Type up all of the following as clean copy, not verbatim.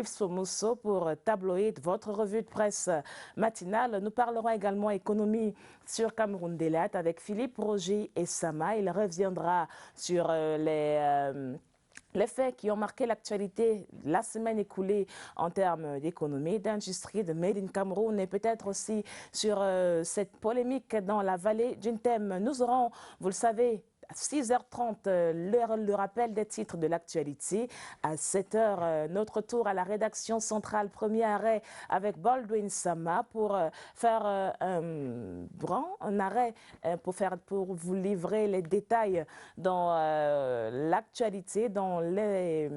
Yves Somusso pour Tabloïd, votre revue de presse matinale. Nous parlerons également économie sur Cameroun Délat avec Philippe Roger et Sama. Il reviendra sur les faits qui ont marqué l'actualité la semaine écoulée en termes d'économie, d'industrie, de Made in Cameroun et peut-être aussi sur cette polémique dans la vallée d'une thème. Nous aurons, vous le savez, à 6h30, le rappel des titres de l'actualité. À 7h, notre tour à la rédaction centrale, premier arrêt avec Baldwin Sama pour faire un arrêt pour vous livrer les détails dans l'actualité, dans les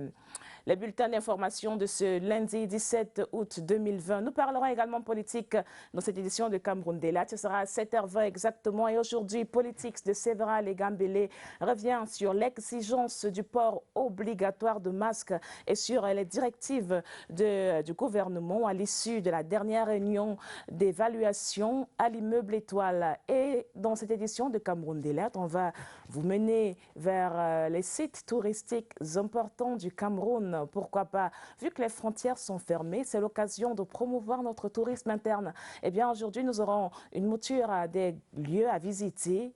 bulletins d'information de ce lundi 17 août 2020. Nous parlerons également politique dans cette édition de Cameroun Délat. Ce sera à 7h20 exactement. Et aujourd'hui, politique de Séverin Legambélé revient sur l'exigence du port obligatoire de masques et sur les directives du gouvernement à l'issue de la dernière réunion d'évaluation à l'immeuble Étoile. Et dans cette édition de Cameroun Délat, on va vous mener vers les sites touristiques importants du Cameroun. Pourquoi pas? Vu que les frontières sont fermées, c'est l'occasion de promouvoir notre tourisme interne. Eh bien, aujourd'hui, nous aurons une mouture des lieux à visiter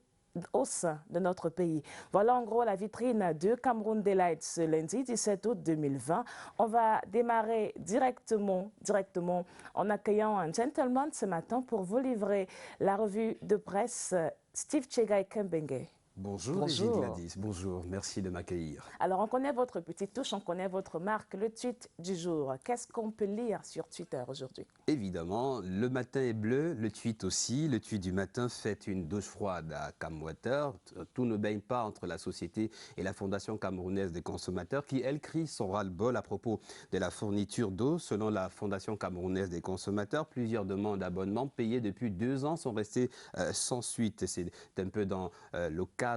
au sein de notre pays. Voilà en gros la vitrine de Cameroun Delight ce lundi 17 août 2020. On va démarrer directement en accueillant un gentleman ce matin pour vous livrer la revue de presse Steve Tchegai Kembenge. Bonjour, Régine Gladys, bonjour, merci de m'accueillir. Alors, on connaît votre petite touche, on connaît votre marque, le tweet du jour. Qu'est-ce qu'on peut lire sur Twitter aujourd'hui? Évidemment, le matin est bleu, le tweet aussi. Le tweet du matin fait une douche froide à Camwater. Tout ne baigne pas entre la société et la Fondation camerounaise des consommateurs qui, elle, crie son ras-le-bol à propos de la fourniture d'eau. Selon la Fondation camerounaise des consommateurs, plusieurs demandes d'abonnement payées depuis 2 ans sont restées sans suite. C'est un peu dans le cadre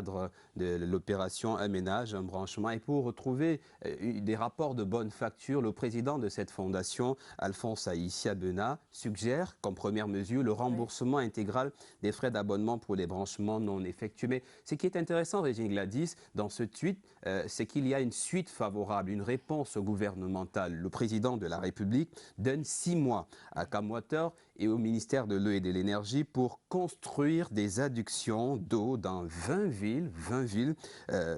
de l'opération Un ménage, un branchement. Et pour retrouver des rapports de bonne facture, le président de cette fondation, Alphonse Aïssia Bena, suggère comme première mesure le remboursement intégral des frais d'abonnement pour les branchements non effectués. Mais ce qui est intéressant, Régine Gladys, dans ce tweet, c'est qu'il y a une suite favorable, une réponse gouvernementale. Le président de la République donne 6 mois à Camwater et au ministère de l'Eau et de l'Énergie pour construire des adductions d'eau dans 20 villes.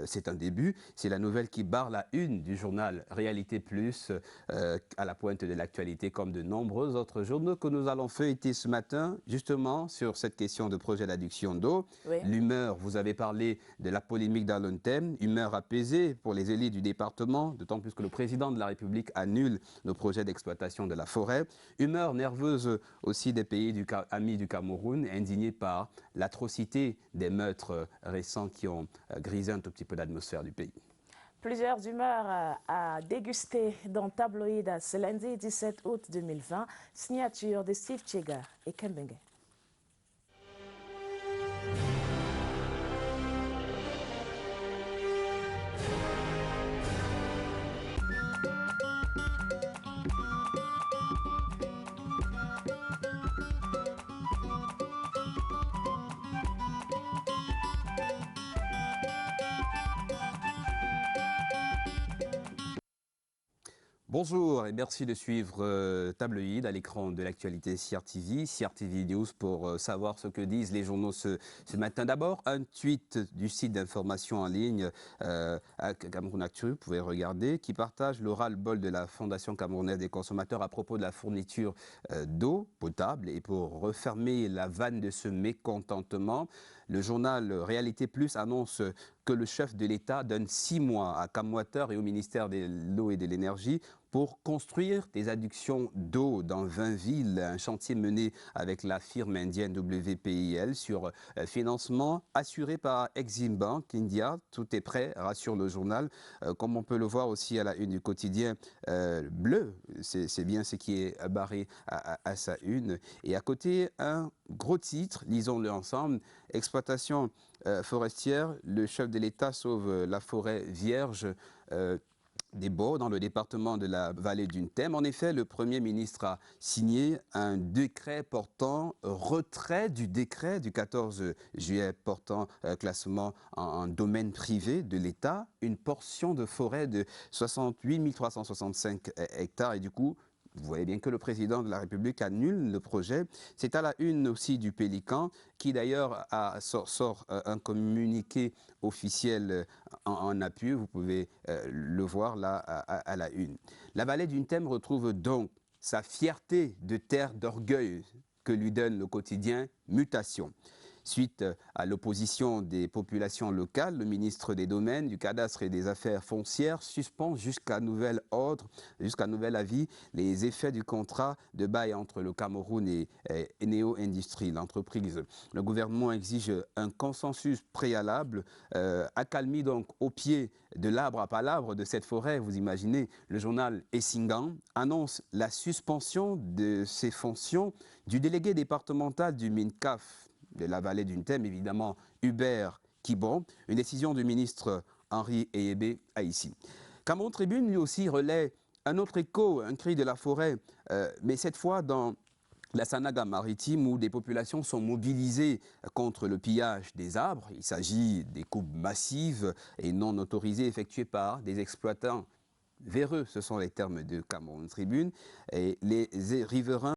C'est un début. C'est la nouvelle qui barre la une du journal Réalité Plus à la pointe de l'actualité, comme de nombreux autres journaux que nous allons feuilleter ce matin, justement sur cette question de projet d'adduction d'eau. Oui. L'humeur, vous avez parlé de la polémique d'Alontem, humeur apaisée pour les élus du département, d'autant plus que le président de la République annule nos projets d'exploitation de la forêt. Humeur nerveuse aussi des pays amis du Cameroun, indignés par l'atrocité des meurtres récents qui ont grisé un tout petit peu l'atmosphère du pays. Plusieurs humeurs à déguster dans Tabloïd ce lundi 17 août 2020. Signature de Steve Tchegai et Kembenge. Bonjour et merci de suivre Tabloïd à l'écran de l'actualité CRTV News pour savoir ce que disent les journaux ce matin. D'abord, un tweet du site d'information en ligne à Cameroun Actu, vous pouvez regarder, qui partage le ras-le-bol de la Fondation camerounaise des consommateurs à propos de la fourniture d'eau potable. Et pour refermer la vanne de ce mécontentement, le journal Réalité Plus annonce que le chef de l'État donne 6 mois à Camwater et au ministère de l'Eau et de l'Énergie pour construire des adductions d'eau dans 20 villes, un chantier mené avec la firme indienne WPIL sur financement assuré par Exim Bank India. Tout est prêt, rassure le journal, comme on peut le voir aussi à la une du quotidien bleu. C'est bien ce qui est barré à sa une. Et à côté, un gros titre, lisons-le ensemble, exploitation forestière, le chef de l'État sauve la forêt vierge. des Baux, dans le département de la vallée d'une Thème. En effet, le Premier ministre a signé un décret portant retrait du décret du 14 juillet portant classement en domaine privé de l'État, une portion de forêt de 68 365 hectares et du coup, vous voyez bien que le président de la République annule le projet. C'est à la une aussi du Pélican, qui d'ailleurs sort un communiqué officiel en appui. Vous pouvez le voir là à la une. La vallée d'une Thème retrouve donc sa fierté de terre d'orgueil que lui donne le quotidien Mutation. Suite à l'opposition des populations locales, le ministre des Domaines, du Cadastre et des Affaires foncières suspend jusqu'à nouvel ordre, jusqu'à nouvel avis, les effets du contrat de bail entre le Cameroun et Eneo Industries, l'entreprise. Le gouvernement exige un consensus préalable, accalmie donc au pied de l'arbre à palabre de cette forêt. Vous imaginez, le journal Essingan annonce la suspension de ses fonctions du délégué départemental du MINCAF de la vallée d'une Thème, évidemment Hubert Kibon, une décision du ministre Henri Eyébé Haïssi. Cameroun Tribune, lui aussi, relaie un autre écho, un cri de la forêt, mais cette fois dans la Sanaga maritime où des populations sont mobilisées contre le pillage des arbres. Il s'agit des coupes massives et non autorisées effectuées par des exploitants véreux, ce sont les termes de Cameroun Tribune, et les riverains